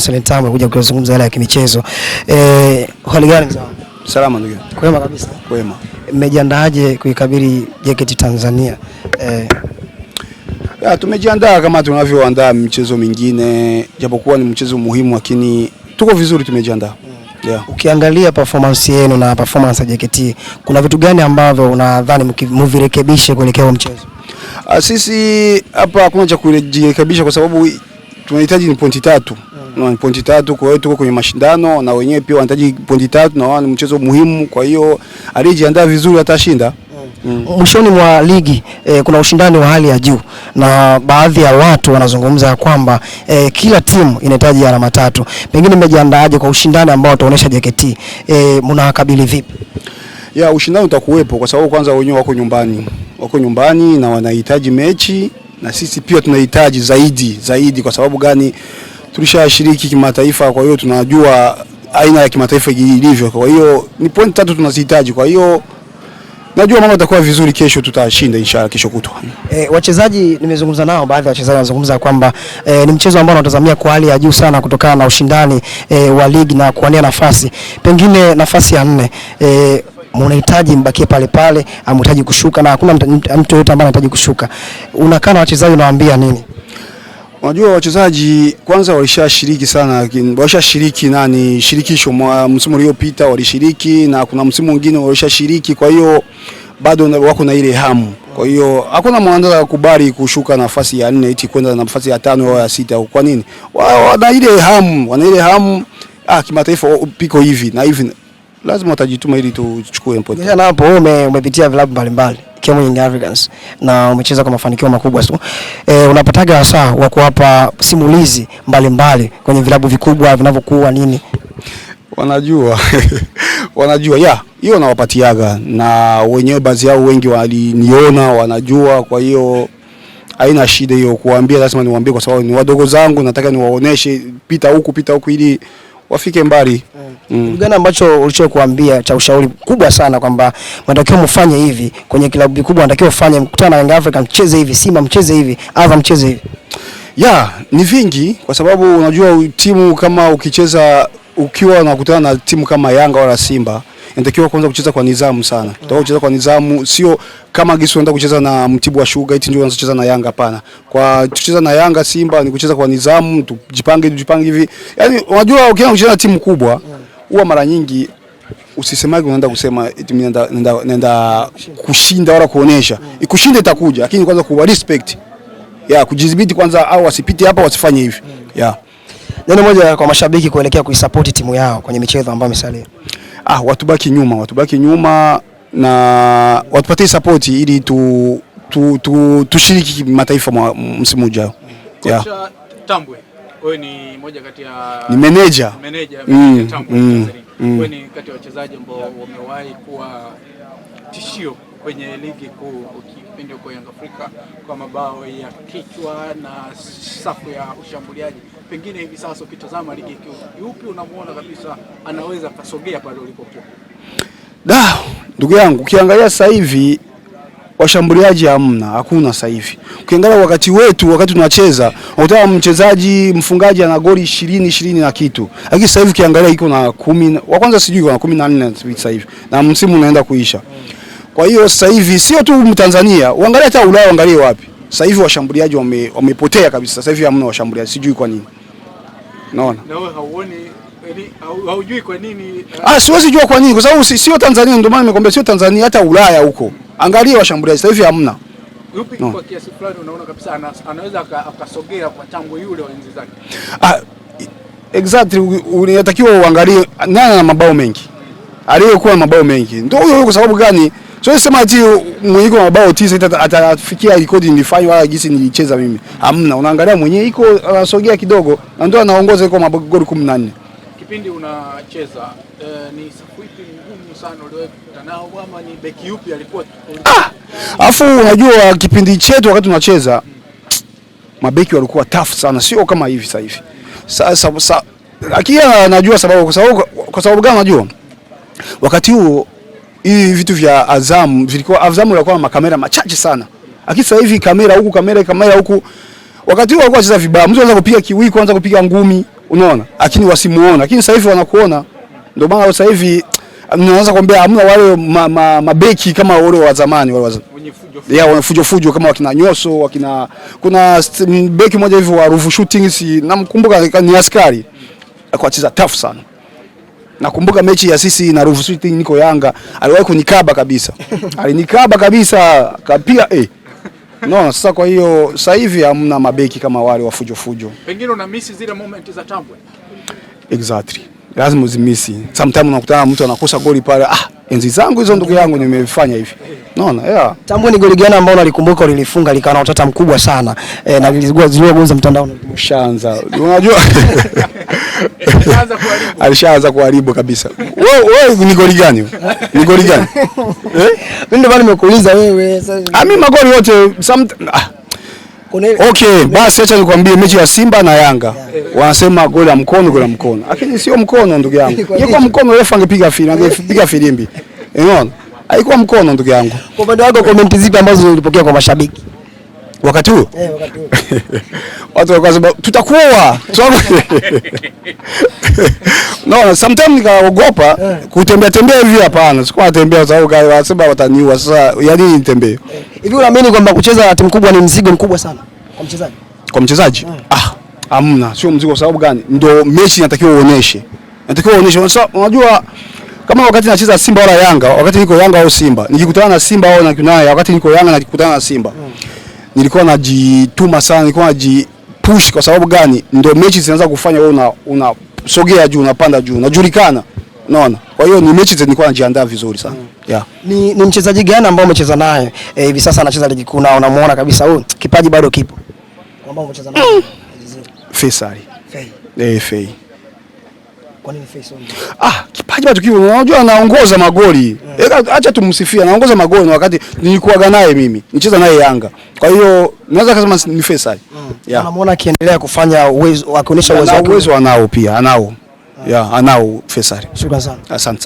Salentamo kuja kuzungumza yale ya kimichezo. Hali gani mzee? Salama ndugu. Kwema kabisa. Kwema. Mmejiandaaje kuikabili JKT Tanzania? Tumejiandaa kama tunavyoandaa michezo mingine, japokuwa ni mchezo muhimu lakini tuko vizuri, tumejiandaa. Ukiangalia performance yenu na performance ya JKT, kuna vitu gani ambavyo unadhani mvirekebishe kuelekea mchezo? Sisi hapa hakuna cha kurekebisha kwa sababu tunahitaji ni pointi 3. Ni pointi 3, kwa hiyo tuko kwenye mashindano na wenyewe pia wanahitaji pointi 3 na wao ni mchezo muhimu, kwa hiyo alijiandaa vizuri atashinda. Mwishoni mwa ligi kuna ushindani wa hali ya juu na baadhi ya watu wanazungumza kwamba kila timu inahitaji alama 3. Pengine mmejiandaaje kwa ushindani ambao utaonesha JKT mnawakabili vipi? Ushindani utakuwepo kwa sababu kwanza wenyewe wako nyumbani na wanahitaji mechi, na sisi pia tunahitaji zaidi. Kwa sababu gani? Tulishashiriki kimataifa, kwa hiyo tunajua aina ya kimataifa ilivyo. Kwa hiyo ni point 3 tunazihitaji. Kwa hiyo najua mambo yatakuwa vizuri, kesho tutashinda inshallah, kesho kutwa. Wachezaji nimezungumza nao, baadhi ya wachezaji wanazungumza kwamba ni mchezo ambao wanatazamia kwa hali ya juu sana kutokana na ushindani wa ligi na kuania nafasi. Pengine nafasi ya 4 mnahitaji mbakie pale, hamhitaji kushuka na hakuna mtu yote ambaye anahitaji kushuka. Unakaa na wachezaji unawaambia nini? Unajua wachezaji kwanza walishashiriki sana, walishashiriki shirikisho msimu uliopita walishiriki, na kuna msimu mwingine walishashiriki, kwa hiyo bado wako na ile hamu. Kwa hiyo hakuna mwanadamu kubali kushuka nafasi ya 4 eti kwenda nafasi ya 5 au ya 6. Kwa nini? Wana ile hamu, kimataifa piko hivi na hivi, lazima watajituma ili tuchukue point. Jana hapo umepitia vilabu mbalimbali kama Young Africans na umecheza kwa mafanikio makubwa tu. Unapataga wasaa wa kuwapa simulizi mbalimbali kwenye vilabu vikubwa vinavyokuwa nini? Wanajua hiyo nawapatiaga, na wenyewe baadhi yao wengi waliniona wanajua, kwa hiyo haina shida hiyo kuambia, lazima niwaambie kwa sababu ni wadogo zangu, nataka niwaoneshe pita huku ili wafike mbali. Gani ambacho ulichokuambia cha ushauri kubwa sana kwamba mnatakiwa mfanye hivi kwenye klabu vikubwa, mnatakiwa ufanye, mkutana na Young Africa mcheze hivi, Simba mcheze hivi, Azam mcheze hivi? Ni vingi, kwa sababu unajua timu kama ukiwa unakutana na timu kama Yanga wala Simba, inatakiwa kwanza kucheza kwa nidhamu sana. Tunataka kucheza kwa nidhamu, sio kama Gisu unaenda kucheza na Mtibwa Sugar eti ndio unacheza na Yanga, hapana. Kwa tucheza na Yanga Simba ni kucheza kwa nidhamu, tujipange hivi. Yaani unajua ukienda kucheza na timu kubwa, huwa mara nyingi usisemage unaenda kusema eti nenda kushinda wala kuonesha. Ikushinda itakuja, lakini kwanza kuwa respect. Kujidhibiti kwanza, au wasipite hapa wasifanye hivi. Neno moja kwa mashabiki kuelekea kuisupport timu yao kwenye michezo ambayo imesalia. Watubaki nyuma na watupatie support ili tushiriki mataifa msimu ujao. Kocha Tambwe, wewe ni moja kati ya manager Tambwe. Wewe ni kati ya wachezaji ambao wamewahi kuwa tishio kwenye ligi kuu kipindi kwa Young Africa kwa mabao ya kichwa na safu ya ushambuliaji. Pengine hivi sasa ukitazama ligi kuu, yupi unamuona kabisa anaweza kasogea pale ulipokuwa? Ndugu yangu, ukiangalia sasa hivi washambuliaji hakuna sasa hivi. Ukiangalia wakati tunacheza, unataka mchezaji mfungaji ana goli 20 na kitu. Lakini sasa hivi ukiangalia iko na 10, wa kwanza sijui iko na 14 sasa hivi. Na msimu unaenda kuisha. Kwa hiyo sasa hivi sio tu Tanzania, uangalie hata Ulaya, uangalie wapi. Sasa hivi washambuliaji wamepotea kabisa. Sasa hivi hamna washambuliaji, sijui kwa nini. Unaona? Na wewe hauoni haujui kwa nini? Siwezi jua kwa nini, kwa sababu sio Tanzania, ndio maana nimekwambia sio Tanzania, hata Ulaya huko. Angalia washambuliaji sasa hivi hamna. Yupi kwa kiasi fulani unaona kabisa anaweza akasogea kwa Tambwe yule wa enzi zake? Exactly, unatakiwa uangalie nani ana mabao mengi. Aliyekuwa na mabao mengi. Ndio huyo, kwa sababu gani? Sio sema ati mwenye kwa mabao 9 atafikia rekodi nilifanya wala jinsi nilicheza mimi. Hamna, unaangalia mwenye iko anasogea kidogo na ndio anaongoza kwa magoli 14. Kipindi unacheza ni safu ipi ngumu sana uliweka nao, ama ni beki yupi alikuwa? Afu unajua kipindi chetu wakati tunacheza mabeki walikuwa tough sana, sio kama hivi sasa hivi. Sasa lakini najua sababu, kwa sababu gani najua? Wakati huo hivi vitu vya Azam ilikuwa na makamera machache sana. Lakini sasa hivi kamera huku. Wakati huo walikuwa wanacheza vibaya. Mtu anaweza kupiga kiwiko, anaweza kupiga ngumi. unaona, lakini wasimuona, lakini sasa hivi wanakuona. Ndio maana sasa hivi naweza kuambia hamna wale mabeki kama wale wa zamani wale fujo kama wakina Nyoso, kuna beki mmoja hivi wa Ruvu Shooting, si namkumbuka, ni askari alikuwa anacheza tough sana. Nakumbuka mechi ya sisi na Ruvu Shooting, niko Yanga, aliwahi kunikaba kabisa. Alinikaba kabisa, kapiga no. Sasa kwa hiyo sasa hivi hamna mabeki kama wale wa fujo. Pengine una miss zile moment za Tambwe. Exactly. Lazima uzimisi. Sometimes unakutana mtu anakosa goli pale. Enzi zangu hizo ndugu yangu nimefanya hivi. Unaona? Yeah. Tambwe ni goli gani ambao unalikumbuka ulilifunga likawa na utata mkubwa sana na zilizogonza mtandaoni? Ushaanza. Unajua? Alishaanza kuharibu kabisa. Wewe ni goli gani? Ni goli gani? Mimi ndio bado nimekuuliza wewe. Mimi magoli yote okay, basi acha nikwambie mechi ya Simba na Yanga. Wanasema goli la mkono. Lakini sio mkono ndugu yangu. Ingekuwa mkono refa angepiga filimbi. Unaona? Haikuwa mkono ndugu yangu. Kwa upande wako comment zipi ambazo ulipokea kwa mashabiki? Wakati huo? Wakati huo. Watu wakasema tutakuwa. No, sometimes nikaogopa kutembea hivi, hapana. Sikuwa natembea sababu wanasema wataniua. Sasa yani nitembee. Hivi unaamini kwamba kucheza na timu kubwa ni mzigo mkubwa sana kwa mchezaji? Kwa mchezaji? Hamna, sio mzigo. Sababu gani? Ndio mechi inatakiwa uoneshe. Unajua kama wakati nacheza Simba wala Yanga, wakati niko Yanga au Simba, nikikutana na Simba au naye, wakati niko Yanga na nikikutana na Simba, nilikuwa najituma sana, nilikuwa najipush. Kwa sababu gani? Ndio mechi zinaanza kufanya wewe unasogea juu, unapanda juu, unajulikana. Unaona? Kwa hiyo ni mechi nilikuwa najiandaa vizuri sana. Yeah. Ni mchezaji gani ambao umecheza naye hivi sasa anacheza ligi kuu na unamuona kabisa huyu kipaji bado kipo? Ambao umecheza naye? Faisal. Fei. Kwa nini Faisal? Kipaji bado kipo. Unajua anaongoza magoli. Acha tumsifie, anaongoza magoli wakati nilikuwa naye mimi. Nicheza naye Yanga. Kwa hiyo naweza kusema ni Faisal. Yeah. Unamuona akiendelea kufanya uwezo, akionyesha uwezo wake. Uwezo anao pia, anao. Anao Faisal. Shukrani sana. Asante.